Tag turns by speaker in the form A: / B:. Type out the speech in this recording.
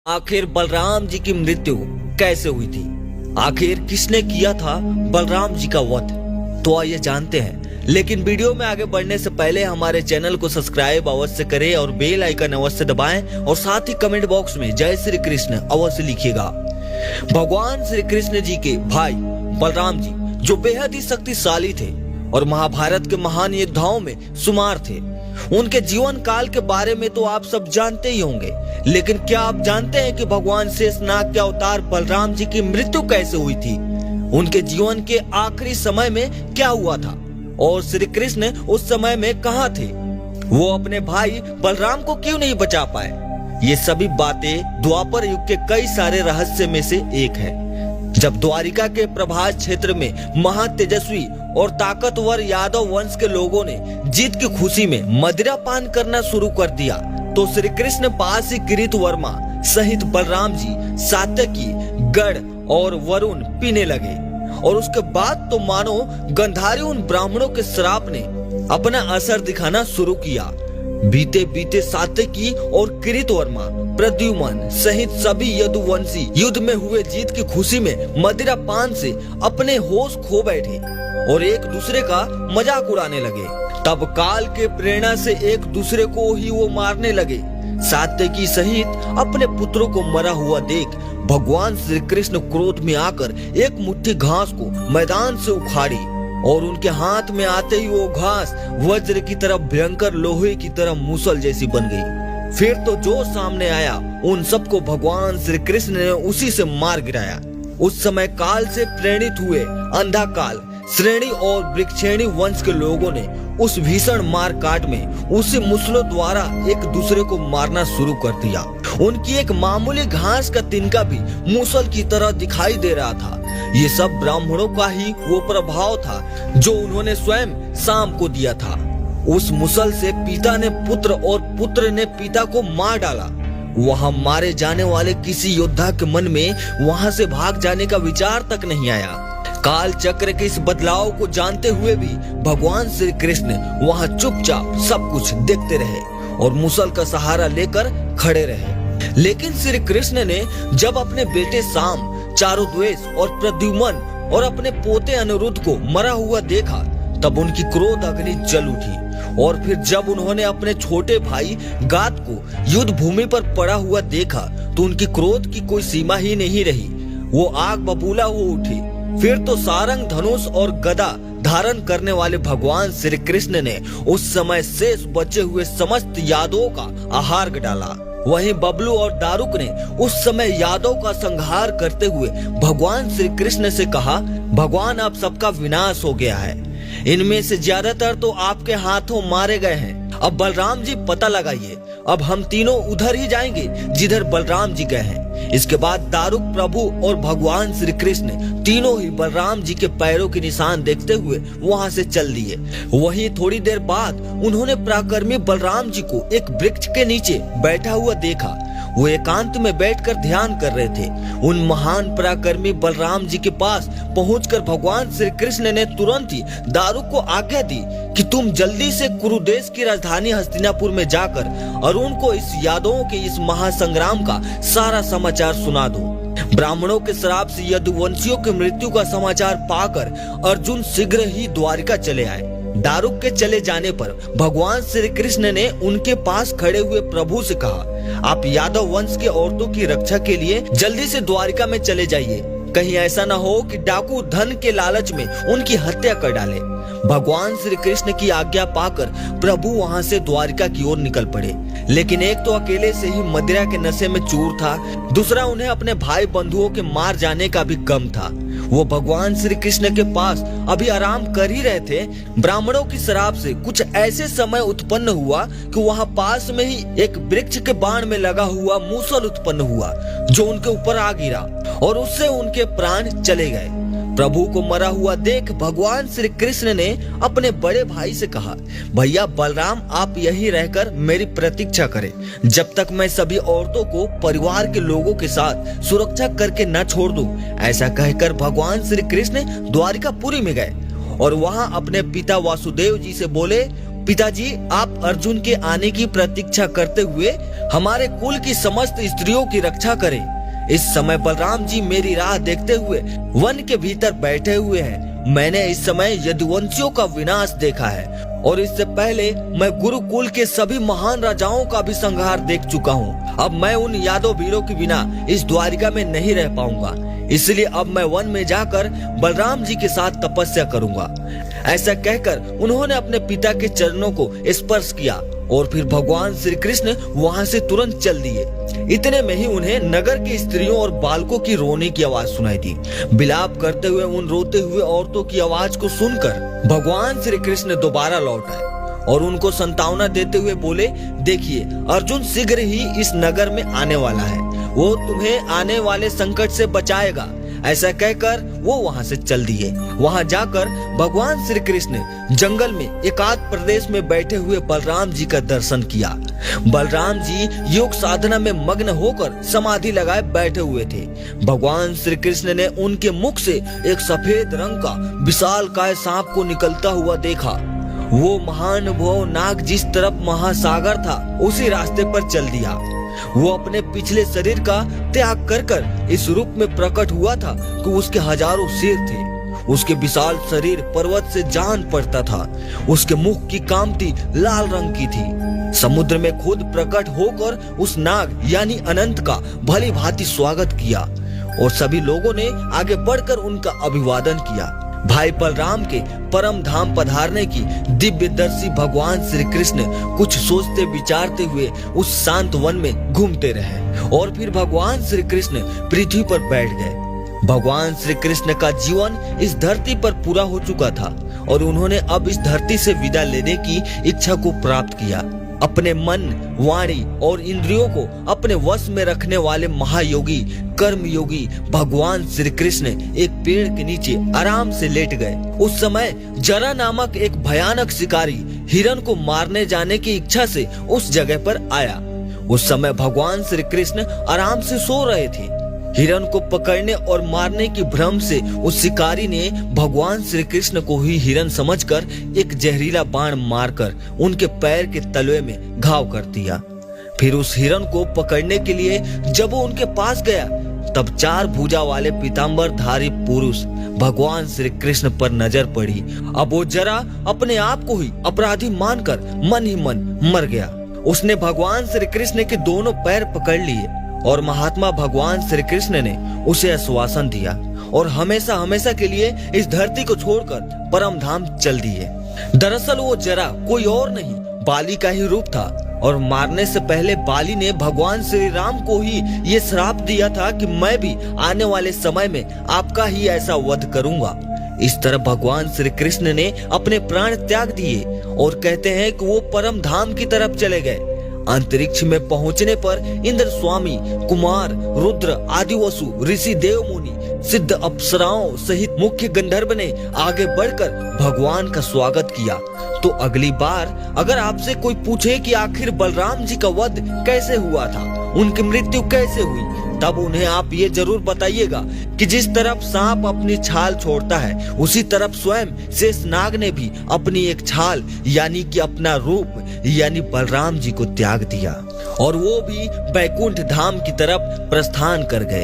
A: आखिर बलराम जी की मृत्यु कैसे हुई थी? आखिर किसने किया था बलराम जी का वध? तो आइए जानते हैं, लेकिन वीडियो में आगे बढ़ने से पहले हमारे चैनल को सब्सक्राइब अवश्य करें और बेल आइकन अवश्य दबाएं और साथ ही कमेंट बॉक्स में जय श्री कृष्ण अवश्य लिखिएगा। भगवान श्री कृष्ण जी के भाई बलराम जी जो बेहद ही शक्तिशाली थे और महाभारत के महान योद्धाओं में शुमार थे, उनके जीवन काल के बारे में तो आप सब जानते ही होंगे, लेकिन क्या आप जानते हैं कि भगवान शेषनाग के अवतार बलराम जी की मृत्यु कैसे हुई थी? उनके जीवन के आखिरी समय में क्या हुआ था और श्री कृष्ण उस समय में कहाँ थे? वो अपने भाई बलराम को क्यों नहीं बचा पाए? ये सभी बातें द्वापर युग के कई सारे रहस्य में से एक है। जब द्वारिका के प्रभास क्षेत्र में महातेजस्वी और ताकतवर यादव वंश के लोगों ने जीत की खुशी में मदिरा पान करना शुरू कर दिया, तो श्री कृष्ण पास ही किरीट वर्मा सहित बलराम जी सात्यकी, गढ़ और वरुण पीने लगे। और उसके बाद तो मानो गंधारी उन ब्राह्मणों के श्राप ने अपना असर दिखाना शुरू किया। बीते बीते सात्यकी और किरीट वर्मा, प्रद्युम्न सहित सभी यदुवंशी युद्ध में हुए जीत की खुशी में मदिरा पान से अपने होश खो बैठे और एक दूसरे का मजाक उड़ाने लगे। तब काल के प्रेरणा से एक दूसरे को ही वो मारने लगे। सात्यकी सहित अपने पुत्रों को मरा हुआ देख भगवान श्री कृष्ण क्रोध में आकर एक मुट्ठी घास को मैदान से उखाड़ी और उनके हाथ में आते ही वो घास वज्र की तरह भयंकर लोहे की तरह मूसल जैसी बन गई। फिर तो जो सामने आया उन सबको भगवान श्री कृष्ण ने उसी से मार गिराया। उस समय काल से प्रेरित हुए अंधा काल, श्रेणी और वृक्षेणी वंश के लोगों ने उस भीषण मार काट में उसी मुसलों द्वारा एक दूसरे को मारना शुरू कर दिया। उनकी एक मामूली घास का तिनका भी मूसल की तरह दिखाई दे रहा था। ये सब ब्राह्मणों का ही वो प्रभाव था जो उन्होंने स्वयं शाम को दिया था। उस मुसल से पिता ने पुत्र और पुत्र ने पिता को मार डाला। वहां मारे जाने वाले किसी योद्धा के मन में वहां से भाग जाने का विचार तक नहीं आया। काल चक्र के इस बदलाव को जानते हुए भी भगवान श्री कृष्ण वहां चुपचाप सब कुछ देखते रहे और मुसल का सहारा लेकर खड़े रहे। लेकिन श्री कृष्ण ने जब अपने बेटे शाम, चारुद्वेष और प्रद्युम्न और अपने पोते अनिरुद्ध को मरा हुआ देखा, तब उनकी क्रोध अग्नि जल उठी। और फिर जब उन्होंने अपने छोटे भाई गात को युद्ध भूमि पर पड़ा हुआ देखा, तो उनकी क्रोध की कोई सीमा ही नहीं रही। वो आग बबूला हो उठी। फिर तो सारंग, धनुष और गदा धारण करने वाले भगवान श्री कृष्ण ने उस समय शेष बचे हुए समस्त यादवों का आहार डाला। वहीं बबलू और दारुक ने उस समय यादव का संहार करते हुए भगवान श्री कृष्ण से कहा, भगवान अब सबका विनाश हो गया है, इनमें से ज्यादातर तो आपके हाथों मारे गए हैं। अब बलराम जी पता लगाइए, अब हम तीनों उधर ही जाएंगे जिधर बलराम जी गए हैं। इसके बाद दारुक प्रभु और भगवान श्री कृष्ण तीनों ही बलराम जी के पैरों के निशान देखते हुए वहां से चल दिए। वहीं थोड़ी देर बाद उन्होंने पराक्रमी बलराम जी को एक वृक्ष के नीचे बैठा हुआ देखा। वो एकांत में बैठकर ध्यान कर रहे थे। उन महान पराक्रमी बलराम जी के पास पहुंचकर भगवान श्री कृष्ण ने तुरंत ही दारुक को आज्ञा दी कि तुम जल्दी से कुरुदेश की राजधानी हस्तिनापुर में जाकर अरुण को इस यादवों के इस महासंग्राम का सारा समाचार सुना दो। ब्राह्मणों के श्राप से यदुवंशियों की मृत्यु का समाचार पाकर अर्जुन शीघ्र ही द्वारिका चले आए। दारुक के चले जाने पर भगवान श्री कृष्ण ने उनके पास खड़े हुए प्रभु से कहा, आप यादव वंश के औरतों की रक्षा के लिए जल्दी से द्वारिका में चले जाइए। कहीं ऐसा न हो कि डाकू धन के लालच में उनकी हत्या कर डाले। भगवान श्री कृष्ण की आज्ञा पाकर प्रभु वहां से द्वारिका की ओर निकल पड़े। लेकिन एक तो अकेले से ही मदिरा के नशे में चूर था, दूसरा उन्हें अपने भाई बंधुओं के मार जाने का भी गम था। वो भगवान श्री कृष्ण के पास अभी आराम कर ही रहे थे, ब्राह्मणों की शराब से कुछ ऐसे समय उत्पन्न हुआ कि वहां पास में ही एक वृक्ष के बाण में लगा हुआ मूसल उत्पन्न हुआ जो उनके ऊपर आ गिरा और उससे उनके प्राण चले गए। प्रभु को मरा हुआ देख भगवान श्री कृष्ण ने अपने बड़े भाई से कहा, भैया बलराम आप यहीं रहकर मेरी प्रतीक्षा करें जब तक मैं सभी औरतों को परिवार के लोगों के साथ सुरक्षा करके न छोड़ दूं। ऐसा कहकर भगवान श्री कृष्ण द्वारिकापुरी में गए और वहां अपने पिता वासुदेव जी से बोले, पिताजी, आप अर्जुन के आने की प्रतीक्षा करते हुए हमारे कुल की समस्त स्त्रियों की रक्षा करें। इस समय बलराम जी मेरी राह देखते हुए वन के भीतर बैठे हुए हैं। मैंने इस समय यदुवंशियों का विनाश देखा है और इससे पहले मैं गुरुकुल के सभी महान राजाओं का भी संहार देख चुका हूँ। अब मैं उन यादव वीरों के बिना इस द्वारिका में नहीं रह पाऊंगा, इसलिए अब मैं वन में जाकर बलराम जी के साथ तपस्या करूंगा। ऐसा कहकर उन्होंने अपने पिता के चरणों को स्पर्श किया और फिर भगवान श्री कृष्ण वहां से तुरंत चल दिए। इतने में ही उन्हें नगर की स्त्रियों और बालकों की रोने की आवाज सुनाई दी। विलाप करते हुए उन रोते हुए औरतों की आवाज को सुनकर भगवान श्री कृष्ण दोबारा लौट आए और उनको सांत्वना देते हुए बोले, देखिए अर्जुन शीघ्र ही इस नगर में आने वाला है, वो तुम्हें आने वाले संकट से बचाएगा। ऐसा कहकर वो वहां से चल दिए। वहां जाकर भगवान श्री कृष्ण जंगल में एकांत प्रदेश में बैठे हुए बलराम जी का दर्शन किया। बलराम जी योग साधना में मग्न होकर समाधि लगाए बैठे हुए थे। भगवान श्री कृष्ण ने उनके मुख से एक सफेद रंग का विशालकाय सांप को निकलता हुआ देखा। वो महानुभाव नाग जिस तरफ महासागर था उसी रास्ते पर चल दिया। वो अपने पिछले शरीर का त्याग कर कर इस रूप में प्रकट हुआ था कि उसके हजारों सिर थे। उसके विशाल शरीर पर्वत से जान पड़ता था। उसके मुख की कांति लाल रंग की थी। समुद्र में खुद प्रकट होकर उस नाग यानी अनंत का भली भांति स्वागत किया और सभी लोगों ने आगे बढ़कर उनका अभिवादन किया। भाई बलराम के परम धाम पधारने की दिव्य दर्शी भगवान श्री कृष्ण कुछ सोचते विचारते हुए उस शांत वन में घूमते रहे और फिर भगवान श्री कृष्ण पृथ्वी पर बैठ गए। भगवान श्री कृष्ण का जीवन इस धरती पर पूरा हो चुका था और उन्होंने अब इस धरती से विदा लेने की इच्छा को प्राप्त किया। अपने मन, वाणी और इंद्रियों को अपने वश में रखने वाले महायोगी कर्मयोगी भगवान श्री कृष्ण एक पेड़ के नीचे आराम से लेट गए। उस समय जरा नामक एक भयानक शिकारी हिरण को मारने जाने की इच्छा से उस जगह पर आया। उस समय भगवान श्री कृष्ण आराम से सो रहे थे। हिरण को पकड़ने और मारने की भ्रम से उस शिकारी ने भगवान श्री कृष्ण को ही हिरण समझकर एक जहरीला बाण मारकर उनके पैर के तलवे में घाव कर दिया। फिर उस हिरण को पकड़ने के लिए जब वो उनके पास गया तब 4 भुजा वाले पीतांबरधारी पुरुष भगवान श्री कृष्ण पर नजर पड़ी। अब वो जरा अपने आप को ही अपराधी मानकर मन ही मन मर गया। उसने भगवान श्री कृष्ण के दोनों पैर पकड़ लिए और महात्मा भगवान श्री कृष्ण ने उसे आश्वासन दिया और हमेशा हमेशा के लिए इस धरती को छोड़कर परम धाम चल दिए। दरअसल वो जरा कोई और नहीं बाली का ही रूप था और मारने से पहले बाली ने भगवान श्री राम को ही ये श्राप दिया था कि मैं भी आने वाले समय में आपका ही ऐसा वध करूंगा। इस तरह भगवान श्री कृष्ण ने अपने प्राण त्याग दिए और कहते हैं कि वो परम धाम की तरफ चले गए। अंतरिक्ष में पहुंचने पर इंद्र स्वामी, कुमार, रुद्र, आदि वसु, ऋषि, देव मुनि, सिद्ध अप्सराओं सहित मुख्य गंधर्व ने आगे बढ़कर भगवान का स्वागत किया। तो अगली बार अगर आपसे कोई पूछे कि आखिर बलराम जी का वध कैसे हुआ था, उनकी मृत्यु कैसे हुई, तब उन्हें आप ये जरूर बताइएगा कि जिस तरफ सांप अपनी छाल छोड़ता है उसी तरफ स्वयं शेषनाग ने भी अपनी एक छाल यानी कि अपना रूप यानी बलराम जी को त्याग दिया और वो भी बैकुंठ धाम की तरफ प्रस्थान कर गए।